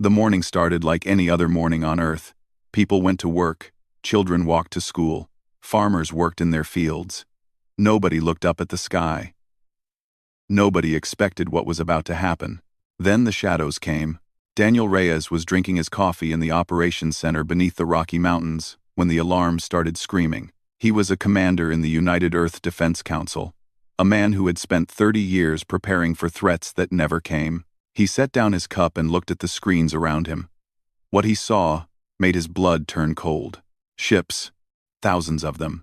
The morning started like any other morning on Earth. People went to work, children walked to school, farmers worked in their fields. Nobody looked up at the sky. Nobody expected what was about to happen. Then the shadows came. Daniel Reyes was drinking his coffee in the operations center beneath the Rocky Mountains when the alarm started screaming. He was a commander in the United Earth Defense Council, a man who had spent 30 years preparing for threats that never came. He set down his cup and looked at the screens around him. What he saw made his blood turn cold. Ships, thousands of them.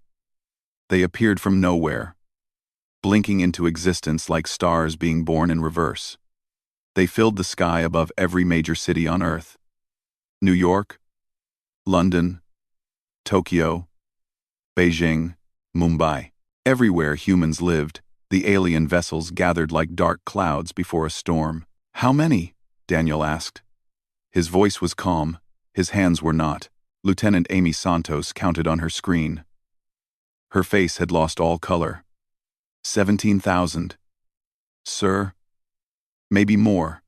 They appeared from nowhere, blinking into existence like stars being born in reverse. They filled the sky above every major city on Earth. New York, London, Tokyo, Beijing, Mumbai. Everywhere humans lived, the alien vessels gathered like dark clouds before a storm. "How many?" Daniel asked. His voice was calm, his hands were not. Lieutenant Amy Santos counted on her screen. Her face had lost all color. 17,000. Sir? Maybe more.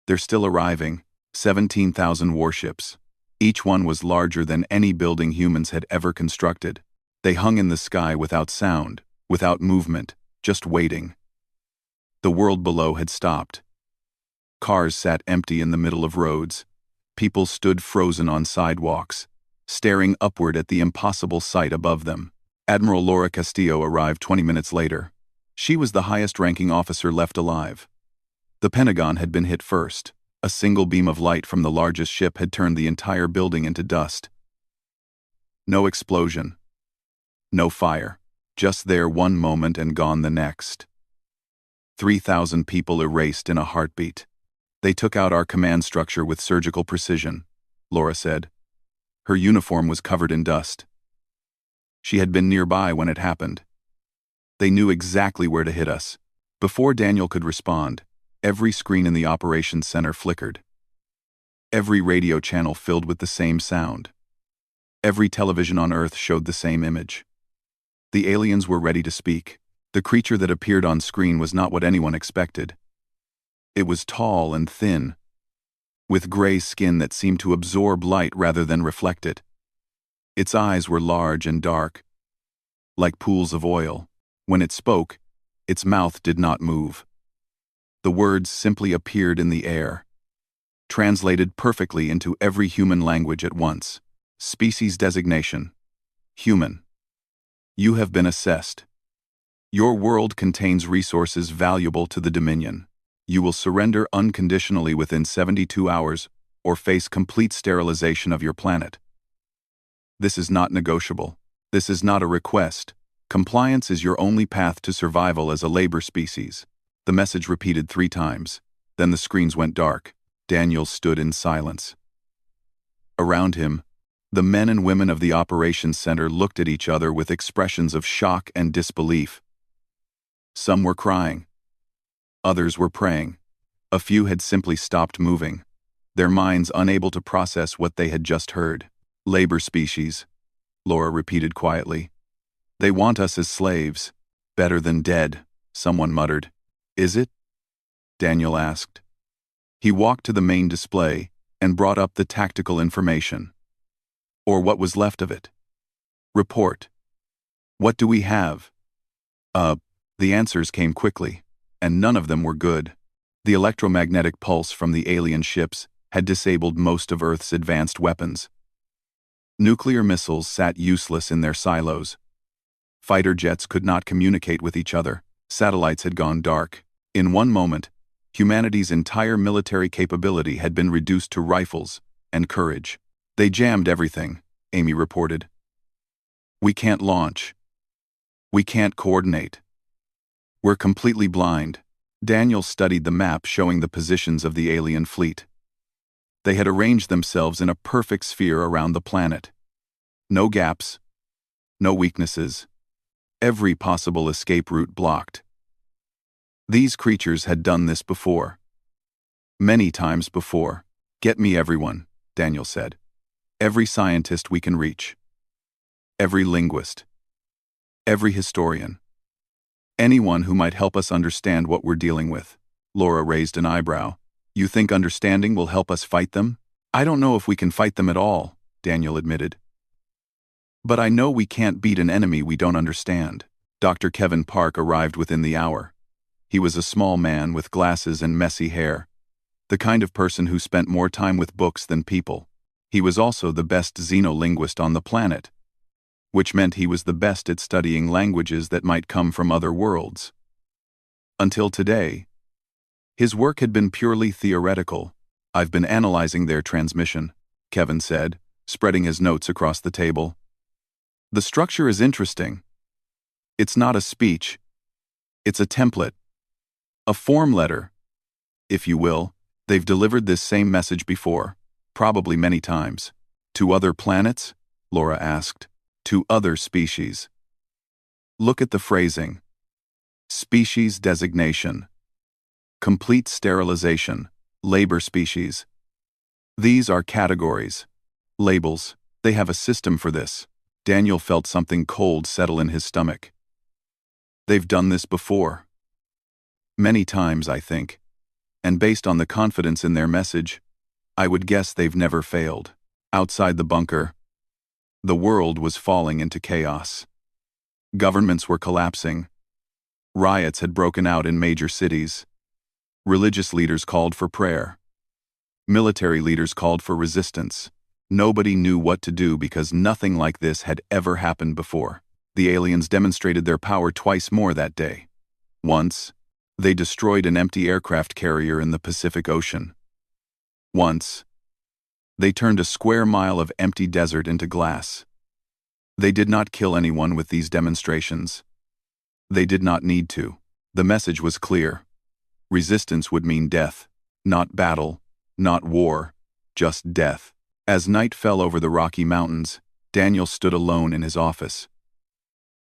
They're still arriving. 17,000 warships. Each one was larger than any building humans had ever constructed. They hung in the sky without sound, without movement, just waiting. The world below had stopped. Cars sat empty in the middle of roads. People stood frozen on sidewalks, staring upward at the impossible sight above them. Admiral Laura Castillo arrived 20 minutes later. She was the highest-ranking officer left alive. The Pentagon had been hit first. A single beam of light from the largest ship had turned the entire building into dust. No explosion. No fire. Just there one moment and gone the next. 3,000 people erased in a heartbeat. "They took out our command structure with surgical precision," Laura said. Her uniform was covered in dust. She had been nearby when it happened. They knew exactly where to hit us. Before Daniel could respond, every screen in the operations center flickered. Every radio channel filled with the same sound. Every television on Earth showed the same image. The aliens were ready to speak. The creature that appeared on screen was not what anyone expected. It was tall and thin, with gray skin that seemed to absorb light rather than reflect it. Its eyes were large and dark, like pools of oil. When it spoke, its mouth did not move. The words simply appeared in the air, translated perfectly into every human language at once. Species designation: human. You have been assessed. Your world contains resources valuable to the Dominion. You will surrender unconditionally within 72 hours or face complete sterilization of your planet. This is not negotiable. This is not a request. Compliance is your only path to survival as a labor species. The message repeated 3 times. Then the screens went dark. Daniel stood in silence. Around him, the men and women of the operations center looked at each other with expressions of shock and disbelief. Some were crying. Others were praying. A few had simply stopped moving, their minds unable to process what they had just heard. "Labor species," Laura repeated quietly. "They want us as slaves. Better than dead," someone muttered. "Is it?" Daniel asked. He walked to the main display and brought up the tactical information. Or what was left of it. "Report. What do we have?" The answers came quickly, and none of them were good. The electromagnetic pulse from the alien ships had disabled most of Earth's advanced weapons. Nuclear missiles sat useless in their silos. Fighter jets could not communicate with each other. Satellites had gone dark. In one moment, humanity's entire military capability had been reduced to rifles and courage. "They jammed everything," Amy reported. "We can't launch. We can't coordinate. We're completely blind." Daniel studied the map showing the positions of the alien fleet. They had arranged themselves in a perfect sphere around the planet. No gaps, no weaknesses. Every possible escape route blocked. These creatures had done this before. Many times before. "Get me everyone," Daniel said. "Every scientist we can reach. Every linguist. Every historian. Anyone who might help us understand what we're dealing with." Laura raised an eyebrow. You think understanding will help us fight them? I don't know if we can fight them at all, Daniel admitted. But I know we can't beat an enemy we don't understand. Dr. Kevin Park arrived within the hour. He was a small man with glasses and messy hair, the kind of person who spent more time with books than people. He was also the best xenolinguist on the planet, which meant he was the best at studying languages that might come from other worlds. Until today, his work had been purely theoretical. I've been analyzing their transmission, Kevin said, spreading his notes across the table. The structure is interesting. It's not a speech. It's a template. A form letter, if you will. They've delivered this same message before, probably many times. To other planets? Laura asked. To other species. Look at the phrasing. Species designation. Complete sterilization. Labor species. These are categories. Labels. They have a system for this. Daniel felt something cold settle in his stomach. They've done this before. Many times, I think. And based on the confidence in their message, I would guess they've never failed. Outside the bunker, the world was falling into chaos. Governments were collapsing. Riots had broken out in major cities. Religious leaders called for prayer. Military leaders called for resistance. Nobody knew what to do because nothing like this had ever happened before. The aliens demonstrated their power twice more that day. Once, they destroyed an empty aircraft carrier in the Pacific Ocean. Once, they turned a square mile of empty desert into glass. They did not kill anyone with these demonstrations. They did not need to. The message was clear. Resistance would mean death, not battle, not war, just death. As night fell over the Rocky Mountains, Daniel stood alone in his office.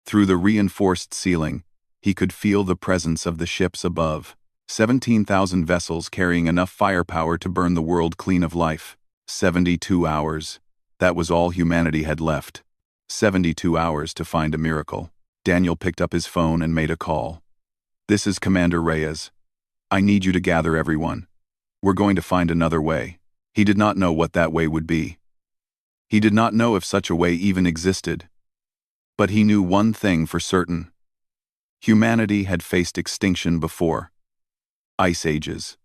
Through the reinforced ceiling, he could feel the presence of the ships above. 17,000 vessels carrying enough firepower to burn the world clean of life. 72 hours. That was all humanity had left. 72 hours to find a miracle. Daniel picked up his phone and made a call. This is Commander Reyes. I need you to gather everyone. We're going to find another way. He did not know what that way would be. He did not know if such a way even existed. But he knew one thing for certain. Humanity had faced extinction before. Ice ages.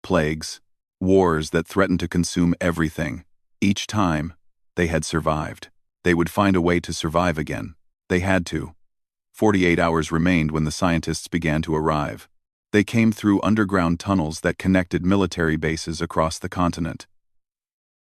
Plagues. Wars that threatened to consume everything. Each time, they had survived. They would find a way to survive again. They had to. 48 hours remained when the scientists began to arrive. They came through underground tunnels that connected military bases across the continent.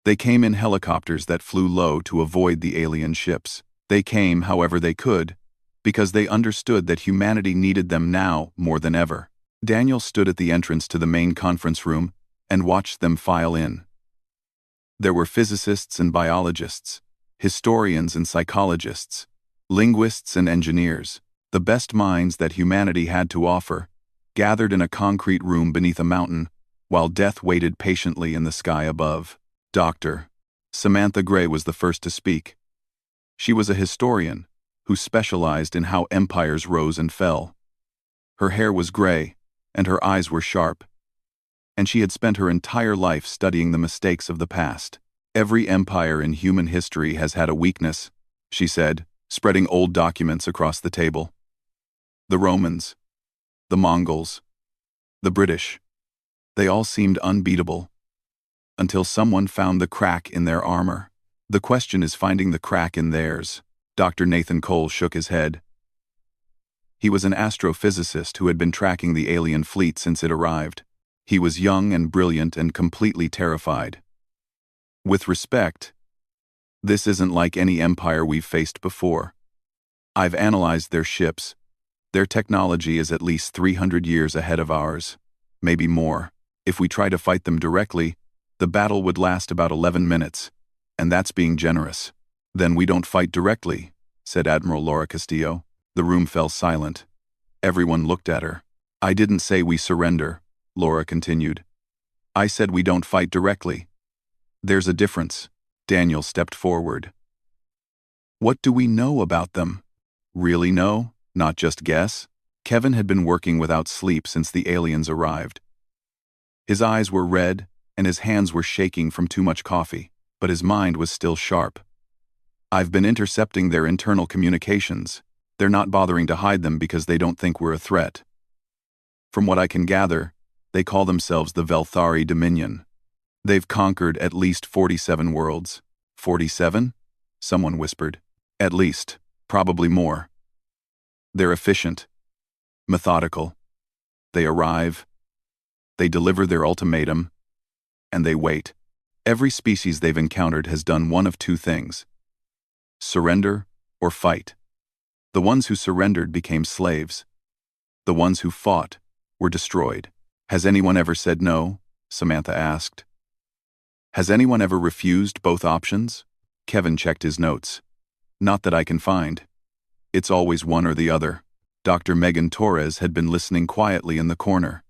They came in helicopters that flew low to avoid the alien ships. They came however they could, because they understood that humanity needed them now more than ever. Daniel stood at the entrance to the main conference room and watched them file in. There were physicists and biologists, historians and psychologists, linguists and engineers, the best minds that humanity had to offer, gathered in a concrete room beneath a mountain, while death waited patiently in the sky above. Dr. Samantha Gray was the first to speak. She was a historian who specialized in how empires rose and fell. Her hair was gray, and her eyes were sharp, and she had spent her entire life studying the mistakes of the past. Every empire in human history has had a weakness, she said, spreading old documents across the table. The Romans, the Mongols, the British, they all seemed unbeatable, until someone found the crack in their armor. The question is finding the crack in theirs. Dr. Nathan Cole shook his head. He was an astrophysicist who had been tracking the alien fleet since it arrived. He was young and brilliant and completely terrified. With respect, this isn't like any empire we've faced before. I've analyzed their ships. Their technology is at least 300 years ahead of ours, maybe more. If we try to fight them directly, the battle would last about 11 minutes, and that's being generous. Then we don't fight directly, said Admiral Laura Castillo. The room fell silent. Everyone looked at her. I didn't say we surrender, Laura continued. I said we don't fight directly. There's a difference. Daniel stepped forward. What do we know about them? Really know? Not just guess? Kevin had been working without sleep since the aliens arrived. His eyes were red, and his hands were shaking from too much coffee, but his mind was still sharp. I've been intercepting their internal communications. They're not bothering to hide them because they don't think we're a threat. From what I can gather, they call themselves the Velthari Dominion. They've conquered at least 47 worlds. 47? Someone whispered. At least, probably more. They're efficient, methodical. They arrive, they deliver their ultimatum, and they wait. Every species they've encountered has done one of two things: surrender or fight. The ones who surrendered became slaves. The ones who fought were destroyed. Has anyone ever said no? Samantha asked. Has anyone ever refused both options? Kevin checked his notes. Not that I can find. It's always one or the other. Dr. Megan Torres had been listening quietly in the corner.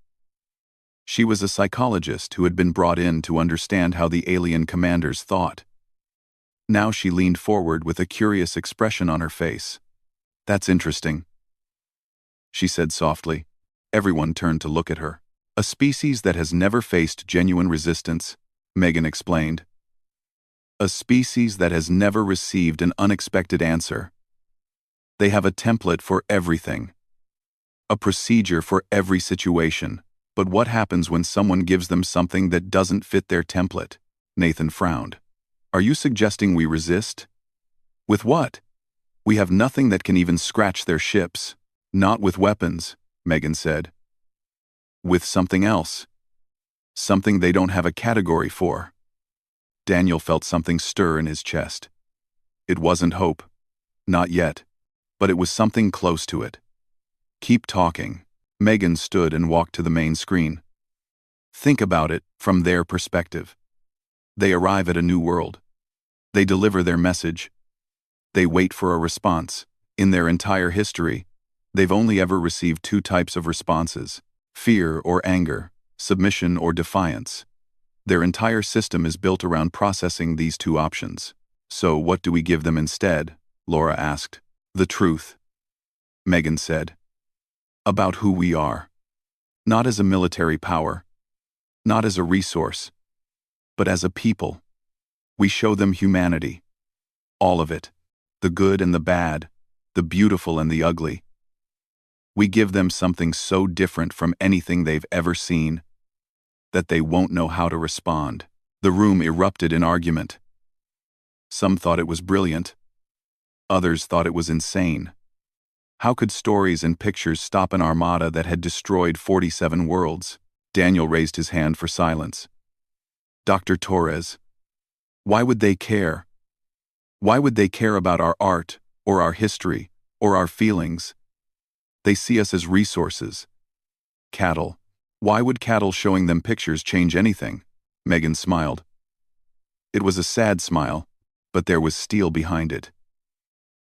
She was a psychologist who had been brought in to understand how the alien commanders thought. Now she leaned forward with a curious expression on her face. That's interesting, she said softly. Everyone turned to look at her. A species that has never faced genuine resistance, Megan explained. A species that has never received an unexpected answer. They have a template for everything. A procedure for every situation. But what happens when someone gives them something that doesn't fit their template? Nathan frowned. Are you suggesting we resist? With what? We have nothing that can even scratch their ships. Not with weapons, Megan said. With something else. Something they don't have a category for. Daniel felt something stir in his chest. It wasn't hope. Not yet. But it was something close to it. Keep talking. Megan stood and walked to the main screen. Think about it from their perspective. They arrive at a new world. They deliver their message. They wait for a response. In their entire history, they've only ever received two types of responses: fear or anger, submission or defiance. Their entire system is built around processing these two options. So what do we give them instead? Laura asked. The truth, Megan said. About who we are. Not as a military power. Not as a resource. But as a people. We show them humanity. All of it. The good and the bad. The beautiful and the ugly. We give them something so different from anything they've ever seen that they won't know how to respond. The room erupted in argument. Some thought it was brilliant. Others thought it was insane. How could stories and pictures stop an armada that had destroyed 47 worlds? Daniel raised his hand for silence. Dr. Torres, why would they care? Why would they care about our art, or our history, or our feelings? They see us as resources. Cattle. Why would cattle showing them pictures change anything? Megan smiled. It was a sad smile, but there was steel behind it.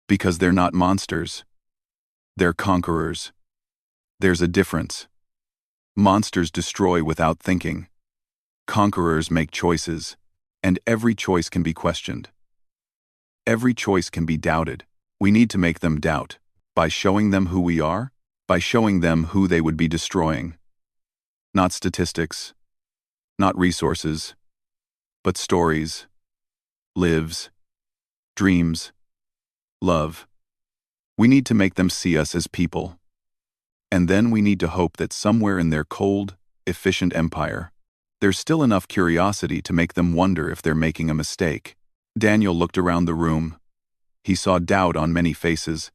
Because they're not monsters. They're conquerors. There's a difference. Monsters destroy without thinking. Conquerors make choices, and every choice can be questioned. Every choice can be doubted. We need to make them doubt. By showing them who we are, by showing them who they would be destroying. Not statistics, not resources, but stories, lives, dreams, love. We need to make them see us as people. And then we need to hope that somewhere in their cold, efficient empire, there's still enough curiosity to make them wonder if they're making a mistake. Daniel looked around the room. He saw doubt on many faces.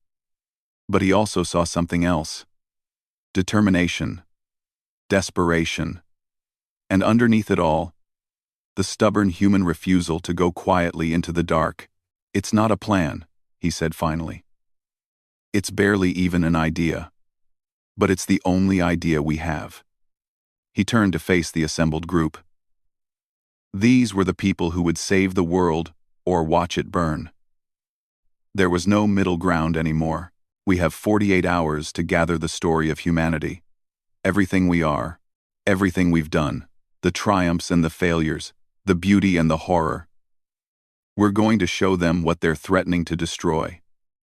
But he also saw something else. Determination. Desperation. And underneath it all, the stubborn human refusal to go quietly into the dark. It's not a plan, he said finally. It's barely even an idea. But it's the only idea we have. He turned to face the assembled group. These were the people who would save the world or watch it burn. There was no middle ground anymore. We have 48 hours to gather the story of humanity. Everything we are, everything we've done, the triumphs and the failures, the beauty and the horror. We're going to show them what they're threatening to destroy.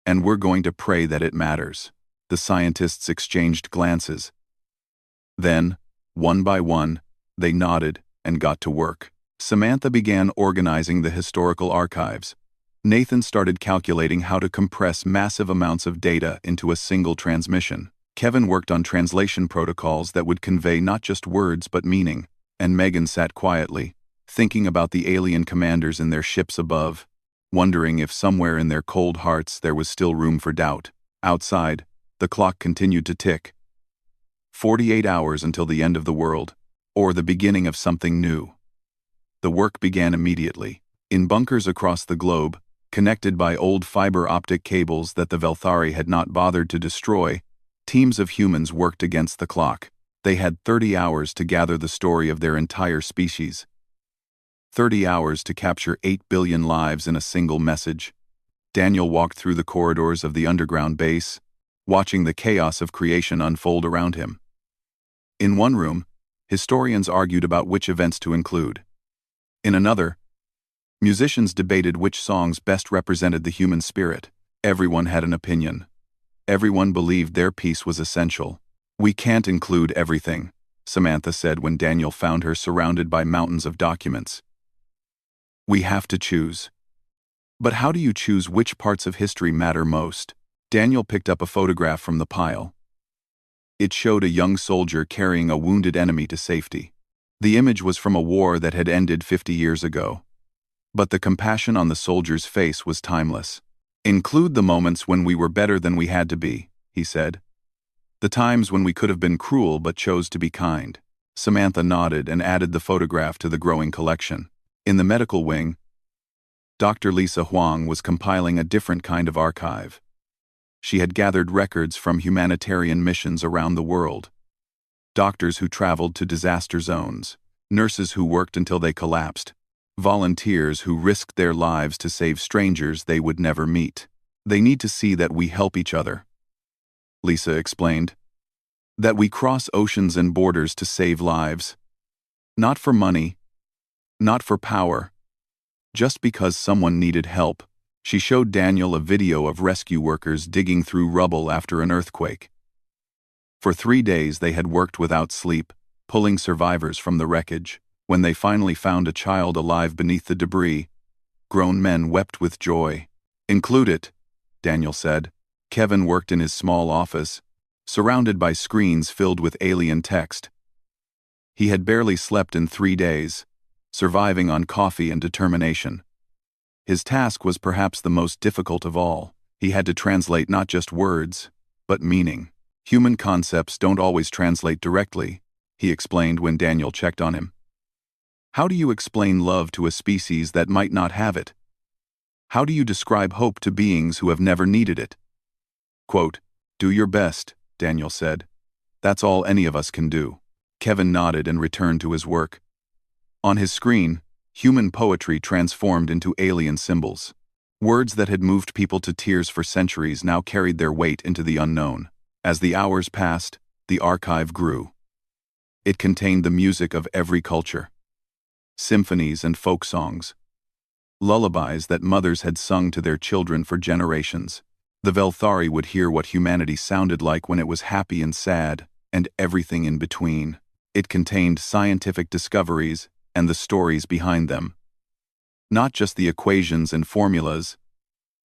And we're going to pray that it matters. The scientists exchanged glances. Then, one by one, They nodded and got to work. Samantha began organizing the historical archives. Nathan started calculating how to compress massive amounts of data into a single transmission. Kevin worked on translation protocols that would convey not just words but meaning, and Megan sat quietly, thinking about the alien commanders in their ships above, wondering if somewhere in their cold hearts there was still room for doubt. Outside, the clock continued to tick. 48 hours until the end of the world, or the beginning of something new. The work began immediately. In bunkers across the globe, connected by old fiber optic cables that the Velthari had not bothered to destroy, teams of humans worked against the clock. They had 30 hours to gather the story of their entire species. 30 hours to capture 8 billion lives in a single message. Daniel walked through the corridors of the underground base, watching the chaos of creation unfold around him. In one room, historians argued about which events to include. In another, musicians debated which songs best represented the human spirit. Everyone had an opinion. Everyone believed their piece was essential. "We can't include everything," Samantha said when Daniel found her surrounded by mountains of documents. "We have to choose." "But how do you choose which parts of history matter most?" Daniel picked up a photograph from the pile. It showed a young soldier carrying a wounded enemy to safety. The image was from a war that had ended 50 years ago. But the compassion on the soldier's face was timeless. "Include the moments when we were better than we had to be," he said. "The times when we could have been cruel but chose to be kind." Samantha nodded and added the photograph to the growing collection. In the medical wing, Dr. Lisa Huang was compiling a different kind of archive. She had gathered records from humanitarian missions around the world. Doctors who traveled to disaster zones, nurses who worked until they collapsed, volunteers who risked their lives to save strangers they would never meet. "They need to see that we help each other," Lisa explained. "That we cross oceans and borders to save lives. Not for money, not for power, just because someone needed help." She showed Daniel a video of rescue workers digging through rubble after an earthquake. For 3 days they had worked without sleep, pulling survivors from the wreckage. When they finally found a child alive beneath the debris, grown men wept with joy. "Include it," Daniel said. Kevin worked in his small office, surrounded by screens filled with alien text. He had barely slept in 3 days, surviving on coffee and determination. His task was perhaps the most difficult of all. He had to translate not just words, but meaning. "Human concepts don't always translate directly," he explained when Daniel checked on him. "How do you explain love to a species that might not have it? How do you describe hope to beings who have never needed it?" Quote, "Do your best," Daniel said. "That's all any of us can do." Kevin nodded and returned to his work. On his screen, human poetry transformed into alien symbols. Words that had moved people to tears for centuries now carried their weight into the unknown. As the hours passed, the archive grew. It contained the music of every culture. Symphonies and folk songs. Lullabies that mothers had sung to their children for generations. The Velthari would hear what humanity sounded like when it was happy and sad, and everything in between. It contained scientific discoveries and the stories behind them. Not just the equations and formulas,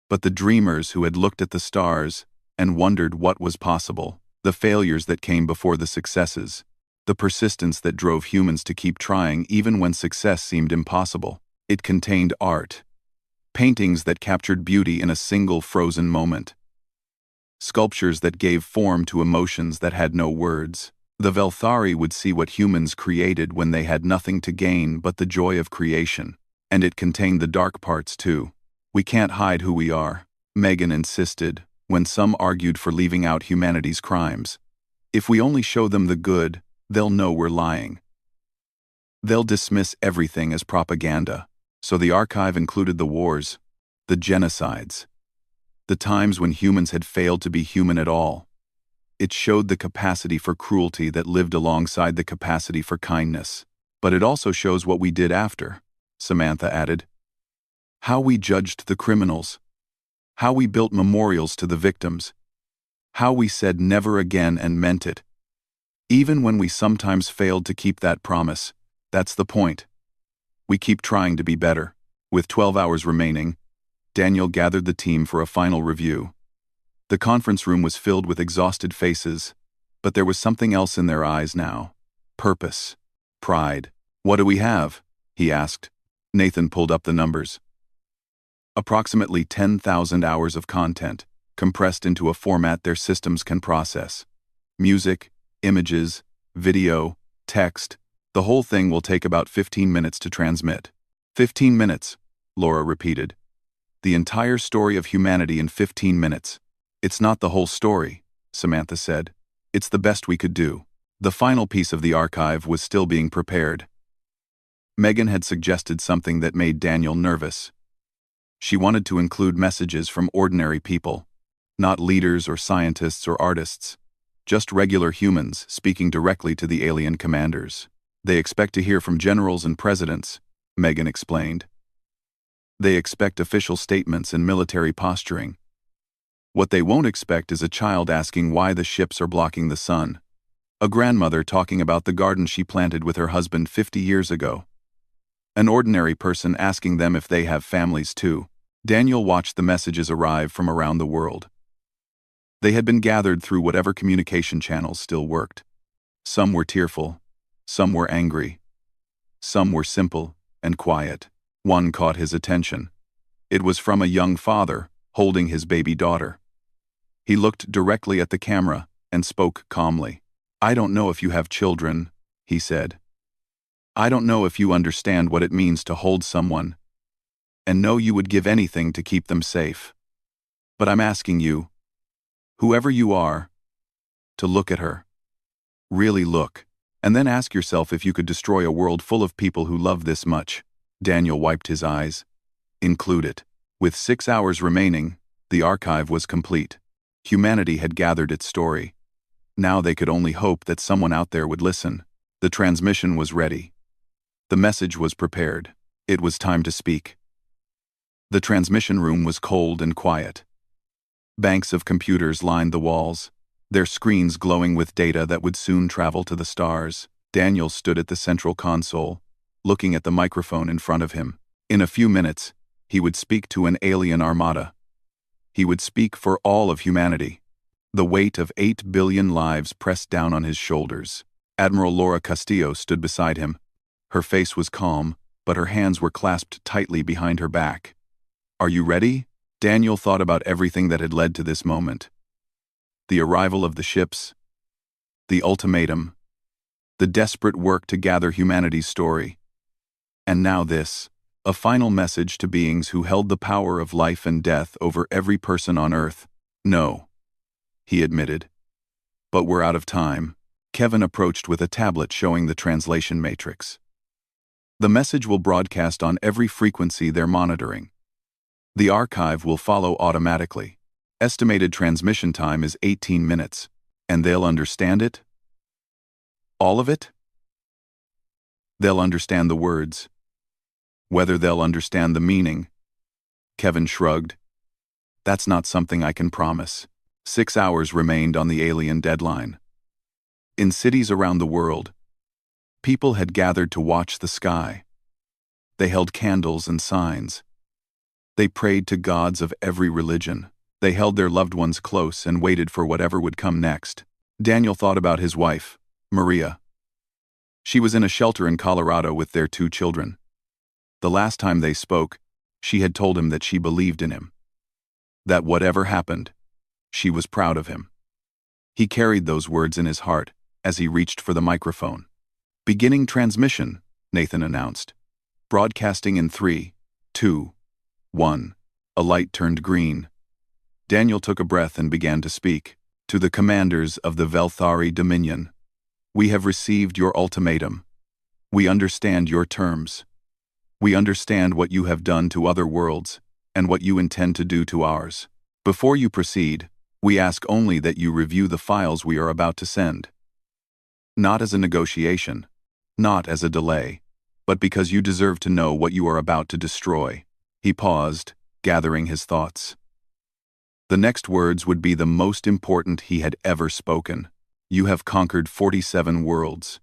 but the dreamers who had looked at the stars and wondered what was possible, the failures that came before the successes, the persistence that drove humans to keep trying even when success seemed impossible. It contained art, paintings that captured beauty in a single frozen moment, sculptures that gave form to emotions that had no words. The Velthari would see what humans created when they had nothing to gain but the joy of creation. And it contained the dark parts too. "We can't hide who we are," Megan insisted, when some argued for leaving out humanity's crimes. "If we only show them the good, they'll know we're lying. They'll dismiss everything as propaganda." So the archive included the wars, the genocides, the times when humans had failed to be human at all. It showed the capacity for cruelty that lived alongside the capacity for kindness. "But it also shows what we did after," Samantha added. "How we judged the criminals. How we built memorials to the victims. How we said never again and meant it." Even when we sometimes failed to keep that promise, that's the point. We keep trying to be better. With 12 hours remaining, Daniel gathered the team for a final review. The conference room was filled with exhausted faces, but there was something else in their eyes now. Purpose. Pride. "What do we have?" he asked. Nathan pulled up the numbers. Approximately 10,000 hours of content, compressed into a format their systems can process. Music, images, video, text. The whole thing will take about 15 minutes to transmit. 15 minutes, Laura repeated. The entire story of humanity in 15 minutes. It's not the whole story, Samantha said. It's the best we could do. The final piece of the archive was still being prepared. Megan had suggested something that made Daniel nervous. She wanted to include messages from ordinary people, not leaders or scientists or artists, just regular humans speaking directly to the alien commanders. They expect to hear from generals and presidents, Megan explained. They expect official statements and military posturing. What they won't expect is a child asking why the ships are blocking the sun. A grandmother talking about the garden she planted with her husband 50 years ago. An ordinary person asking them if they have families too. Daniel watched the messages arrive from around the world. They had been gathered through whatever communication channels still worked. Some were tearful. Some were angry. Some were simple and quiet. One caught his attention. It was from a young father holding his baby daughter. He looked directly at the camera and spoke calmly. "I don't know if you have children," he said. "I don't know if you understand what it means to hold someone and know you would give anything to keep them safe. But I'm asking you, whoever you are, to look at her. Really look. And then ask yourself if you could destroy a world full of people who love this much." Daniel wiped his eyes. Include it. With 6 hours remaining, the archive was complete. Humanity had gathered its story. Now they could only hope that someone out there would listen. The transmission was ready. The message was prepared. It was time to speak. The transmission room was cold and quiet. Banks of computers lined the walls, their screens glowing with data that would soon travel to the stars. Daniel stood at the central console, looking at the microphone in front of him. In a few minutes, he would speak to an alien armada. He would speak for all of humanity. The weight of 8 billion lives pressed down on his shoulders. Admiral Laura Castillo stood beside him. Her face was calm, but her hands were clasped tightly behind her back. "Are you ready?" Daniel thought about everything that had led to this moment. The arrival of the ships, the ultimatum, the desperate work to gather humanity's story. And now this, a final message to beings who held the power of life and death over every person on Earth. "No," he admitted. "But we're out of time." Kevin approached with a tablet showing the translation matrix. "The message will broadcast on every frequency they're monitoring. The archive will follow automatically. Estimated transmission time is 18 minutes. And they'll understand it? All of it? They'll understand the words. Whether they'll understand the meaning." Kevin shrugged. "That's not something I can promise." 6 hours remained on the alien deadline. In cities around the world, people had gathered to watch the sky. They held candles and signs. They prayed to gods of every religion. They held their loved ones close and waited for whatever would come next. Daniel thought about his wife, Maria. She was in a shelter in Colorado with their 2 children. The last time they spoke, she had told him that she believed in him. That whatever happened, she was proud of him. He carried those words in his heart as he reached for the microphone. "Beginning transmission," Nathan announced. "Broadcasting in 3, 2, 1. A light turned green. Daniel took a breath and began to speak. "To the commanders of the Velthari Dominion, we have received your ultimatum. We understand your terms. We understand what you have done to other worlds and what you intend to do to ours. Before you proceed, we ask only that you review the files we are about to send. Not as a negotiation, not as a delay, but because you deserve to know what you are about to destroy." He paused, gathering his thoughts. The next words would be the most important he had ever spoken. You have conquered 47 worlds.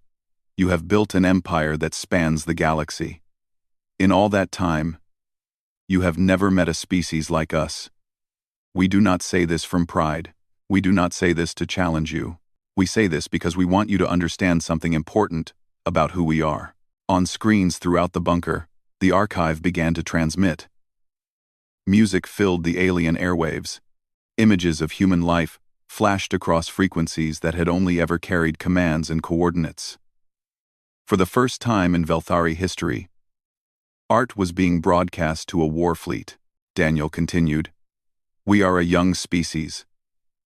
You have built an empire that spans the galaxy. In all that time, you have never met a species like us. We do not say this from pride. We do not say this to challenge you. We say this because we want you to understand something important about who we are. On screens throughout the bunker, the archive began to transmit. Music filled the alien airwaves. Images of human life flashed across frequencies that had only ever carried commands and coordinates. For the first time in Velthari history, art was being broadcast to a war fleet. Daniel continued, "We are a young species.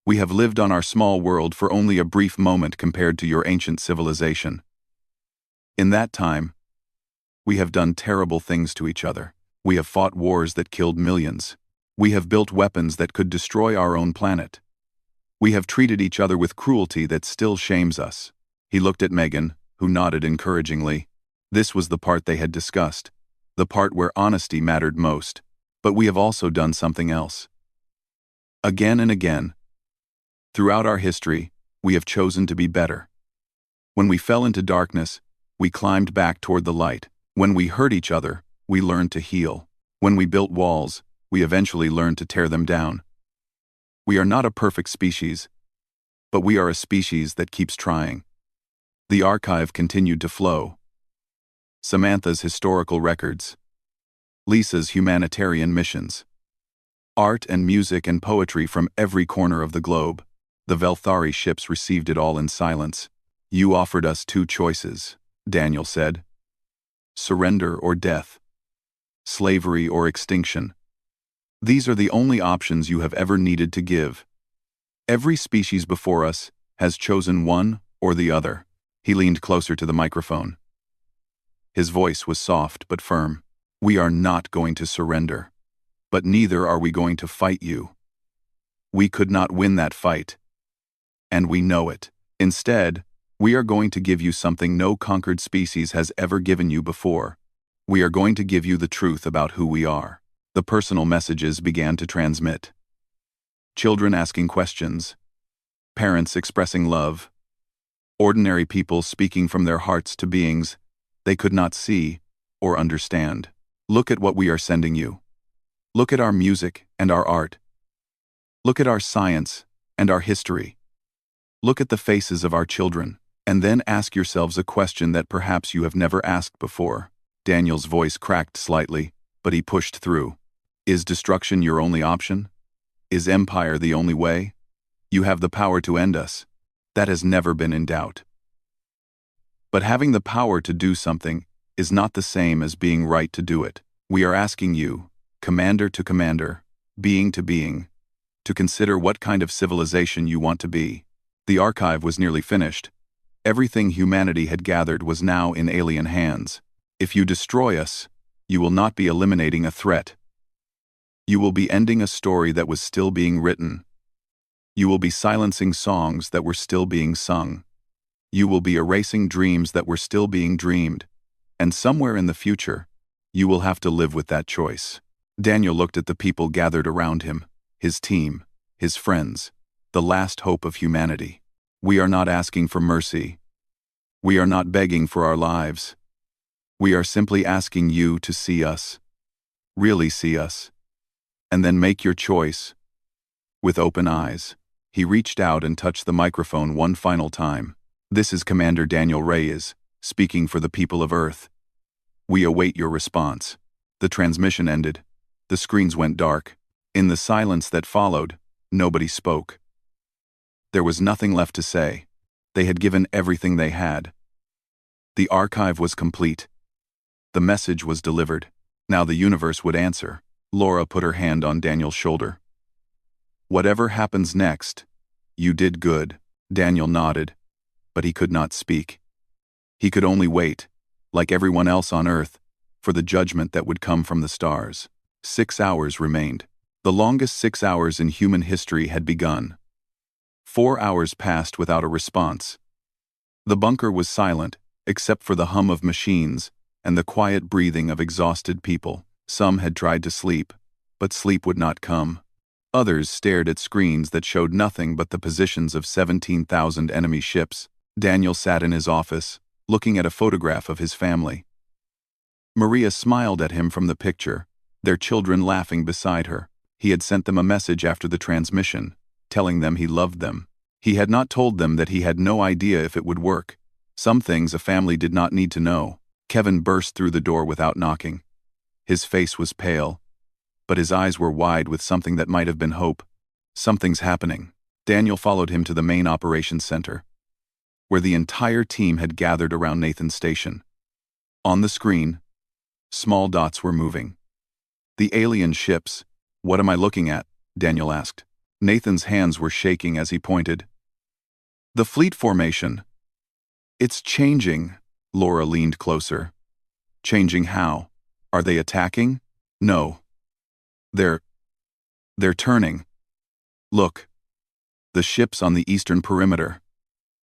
We have lived on our small world for only a brief moment compared to your ancient civilization. In that time, we have done terrible things to each other. We have fought wars that killed millions. We have built weapons that could destroy our own planet. We have treated each other with cruelty that still shames us." He looked at Megan, who nodded encouragingly. This was the part they had discussed, the part where honesty mattered most. But we have also done something else. Again and again, throughout our history, we have chosen to be better. When we fell into darkness, we climbed back toward the light. When we hurt each other, we learned to heal. When we built walls, we eventually learned to tear them down. We are not a perfect species, but we are a species that keeps trying. The archive continued to flow. Samantha's historical records. Lisa's humanitarian missions. Art and music and poetry from every corner of the globe. The Velthari ships received it all in silence. "You offered us two choices," Daniel said. "Surrender or death. Slavery or extinction. These are the only options you have ever needed to give. Every species before us has chosen one or the other." He leaned closer to the microphone. His voice was soft but firm. "We are not going to surrender, but neither are we going to fight you. We could not win that fight, and we know it. Instead, we are going to give you something no conquered species has ever given you before. We are going to give you the truth about who we are." The personal messages began to transmit. Children asking questions. Parents expressing love. Ordinary people speaking from their hearts to beings they could not see or understand. "Look at what we are sending you. Look at our music and our art. Look at our science and our history. Look at the faces of our children, and then ask yourselves a question that perhaps you have never asked before." Daniel's voice cracked slightly, but he pushed through. "Is destruction your only option? Is empire the only way? You have the power to end us. That has never been in doubt. But having the power to do something is not the same as being right to do it. We are asking you, commander to commander, being to being, to consider what kind of civilization you want to be." The archive was nearly finished. Everything humanity had gathered was now in alien hands. "If you destroy us, you will not be eliminating a threat. You will be ending a story that was still being written. You will be silencing songs that were still being sung. You will be erasing dreams that were still being dreamed. And somewhere in the future, you will have to live with that choice." Daniel looked at the people gathered around him, his team, his friends, the last hope of humanity. "We are not asking for mercy. We are not begging for our lives. We are simply asking you to see us, really see us, and then make your choice with open eyes." He reached out and touched the microphone one final time. "This is Commander Daniel Reyes, speaking for the people of Earth. We await your response." The transmission ended. The screens went dark. In the silence that followed, nobody spoke. There was nothing left to say. They had given everything they had. The archive was complete. The message was delivered. Now the universe would answer. Laura put her hand on Daniel's shoulder. "Whatever happens next, you did good." Daniel nodded, but he could not speak. He could only wait, like everyone else on Earth, for the judgment that would come from the stars. 6 hours remained. The longest 6 hours in human history had begun. 4 hours passed without a response. The bunker was silent, except for the hum of machines and the quiet breathing of exhausted people. Some had tried to sleep, but sleep would not come. Others stared at screens that showed nothing but the positions of 17,000 enemy ships. Daniel sat in his office, looking at a photograph of his family. Maria smiled at him from the picture, their children laughing beside her. He had sent them a message after the transmission, telling them he loved them. He had not told them that he had no idea if it would work. Some things a family did not need to know. Kevin burst through the door without knocking. His face was pale, but his eyes were wide with something that might have been hope. Something's happening. Daniel followed him to the main operations center, where the entire team had gathered around Nathan's station. On the screen, small dots were moving. The alien ships. What am I looking at? Daniel asked. Nathan's hands were shaking as he pointed. The fleet formation. It's changing. Laura leaned closer. Changing how? Are they attacking? No. They're turning. Look. The ships on the eastern perimeter.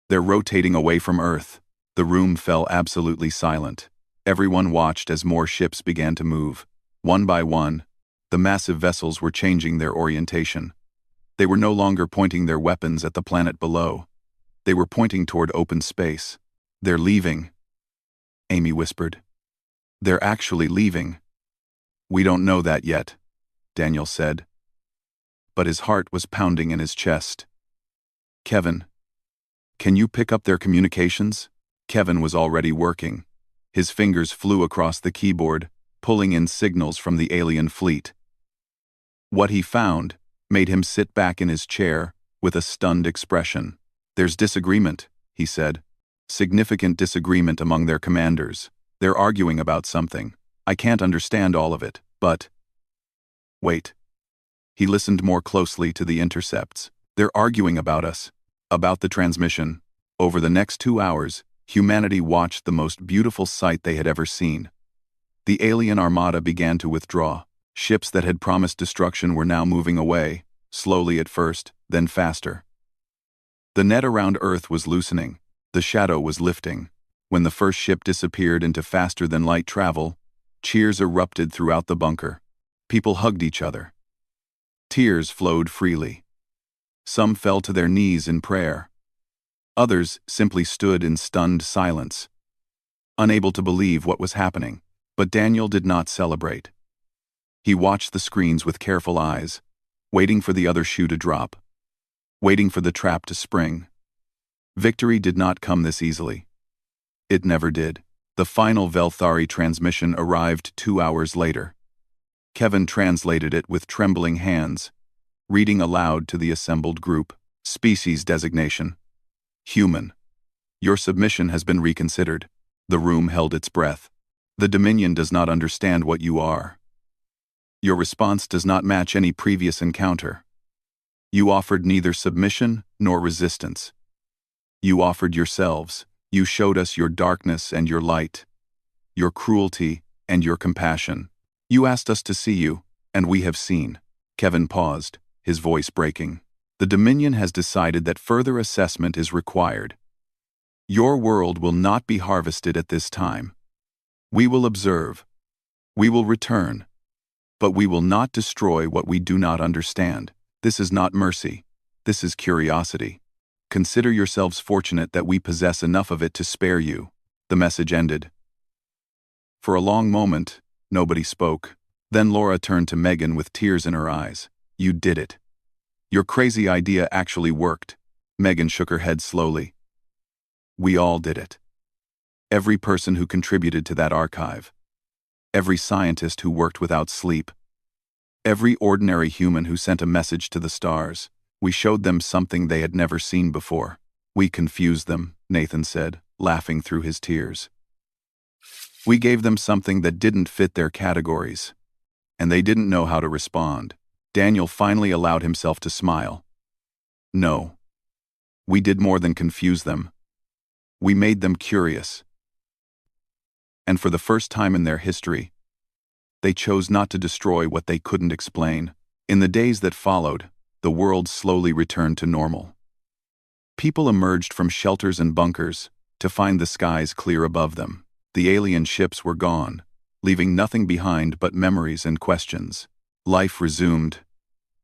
They're rotating away from Earth. The room fell absolutely silent. Everyone watched as more ships began to move. One by one, the massive vessels were changing their orientation. They were no longer pointing their weapons at the planet below. They were pointing toward open space. They're leaving, Amy whispered. They're actually leaving. We don't know that yet, Daniel said. But his heart was pounding in his chest. Kevin, can you pick up their communications? Kevin was already working. His fingers flew across the keyboard, pulling in signals from the alien fleet. What he found made him sit back in his chair with a stunned expression. There's disagreement, he said. Significant disagreement among their commanders. They're arguing about something. I can't understand all of it, but... Wait. He listened more closely to the intercepts. They're arguing about us. About the transmission. Over the next 2 hours, humanity watched the most beautiful sight they had ever seen. The alien armada began to withdraw. Ships that had promised destruction were now moving away, slowly at first, then faster. The net around Earth was loosening. The shadow was lifting. When the first ship disappeared into faster-than-light travel, cheers erupted throughout the bunker. People hugged each other. Tears flowed freely. Some fell to their knees in prayer. Others simply stood in stunned silence, unable to believe what was happening. But Daniel did not celebrate. He watched the screens with careful eyes, waiting for the other shoe to drop, waiting for the trap to spring. Victory did not come this easily. It never did. The final Velthari transmission arrived 2 hours later. Kevin translated it with trembling hands, reading aloud to the assembled group. Species designation. Human. Your submission has been reconsidered. The room held its breath. The Dominion does not understand what you are. Your response does not match any previous encounter. You offered neither submission nor resistance. You offered yourselves. You showed us your darkness and your light, your cruelty and your compassion. You asked us to see you, and we have seen. Kevin paused, his voice breaking. The Dominion has decided that further assessment is required. Your world will not be harvested at this time. We will observe. We will return. But we will not destroy what we do not understand. This is not mercy. This is curiosity. Consider yourselves fortunate that we possess enough of it to spare you. The message ended. For a long moment, nobody spoke. Then Laura turned to Megan with tears in her eyes. You did it. Your crazy idea actually worked. Megan shook her head slowly. We all did it. Every person who contributed to that archive. Every scientist who worked without sleep. Every ordinary human who sent a message to the stars. We showed them something they had never seen before. We confused them, Nathan said, laughing through his tears. We gave them something that didn't fit their categories, and they didn't know how to respond. Daniel finally allowed himself to smile. No. We did more than confuse them. We made them curious. And for the first time in their history, they chose not to destroy what they couldn't explain. In the days that followed, the world slowly returned to normal. People emerged from shelters and bunkers to find the skies clear above them. The alien ships were gone, leaving nothing behind but memories and questions. Life resumed,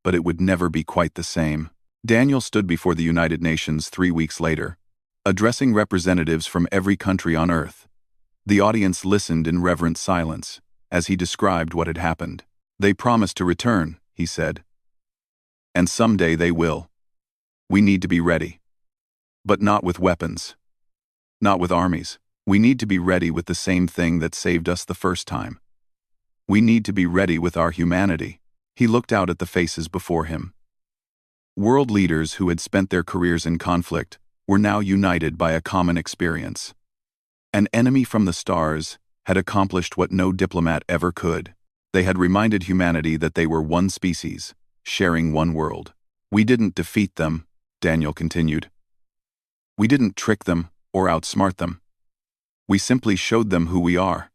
but it would never be quite the same. Daniel stood before the United Nations 3 weeks later, addressing representatives from every country on Earth. The audience listened in reverent silence as he described what had happened. "They promised to return," he said. "And someday they will. We need to be ready. But not with weapons. Not with armies. We need to be ready with the same thing that saved us the first time. We need to be ready with our humanity." He looked out at the faces before him. World leaders who had spent their careers in conflict were now united by a common experience. An enemy from the stars had accomplished what no diplomat ever could. They had reminded humanity that they were one species, sharing one world. "We didn't defeat them," Daniel continued. "We didn't trick them or outsmart them. We simply showed them who we are."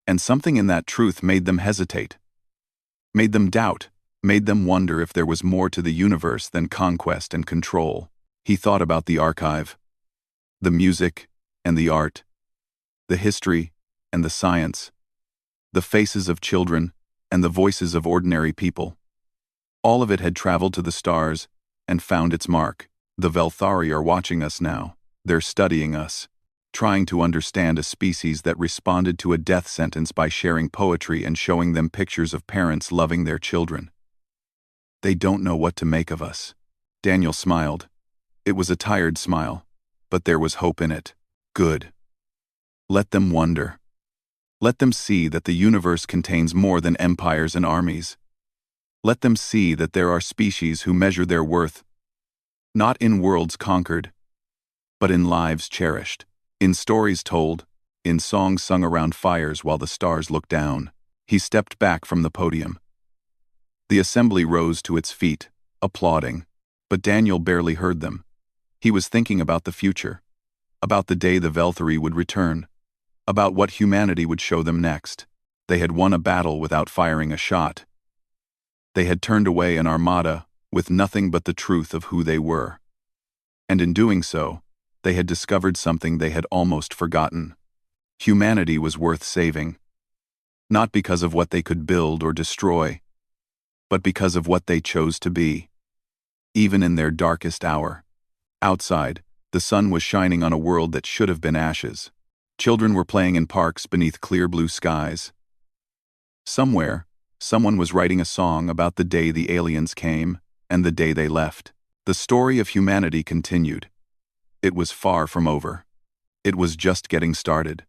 And something in that truth made them hesitate, made them doubt, made them wonder if there was more to the universe than conquest and control. He thought about the archive, the music and the art, the history and the science, the faces of children and the voices of ordinary people. All of it had traveled to the stars and found its mark. The Velthari are watching us now. They're studying us, trying to understand a species that responded to a death sentence by sharing poetry and showing them pictures of parents loving their children. They don't know what to make of us. Daniel smiled. It was a tired smile, but there was hope in it. Good. Let them wonder. Let them see that the universe contains more than empires and armies. Let them see that there are species who measure their worth not in worlds conquered, but in lives cherished, in stories told, in songs sung around fires while the stars looked down. He stepped back from the podium. The assembly rose to its feet, applauding, but Daniel barely heard them. He was thinking about the future, about the day the Velthari would return, about what humanity would show them next. They had won a battle without firing a shot. They had turned away an armada with nothing but the truth of who they were. And in doing so, they had discovered something they had almost forgotten. Humanity was worth saving, not because of what they could build or destroy, but because of what they chose to be. Even in their darkest hour. Outside, the sun was shining on a world that should have been ashes. Children were playing in parks beneath clear blue skies. Somewhere, someone was writing a song about the day the aliens came and the day they left. The story of humanity continued. It was far from over. It was just getting started.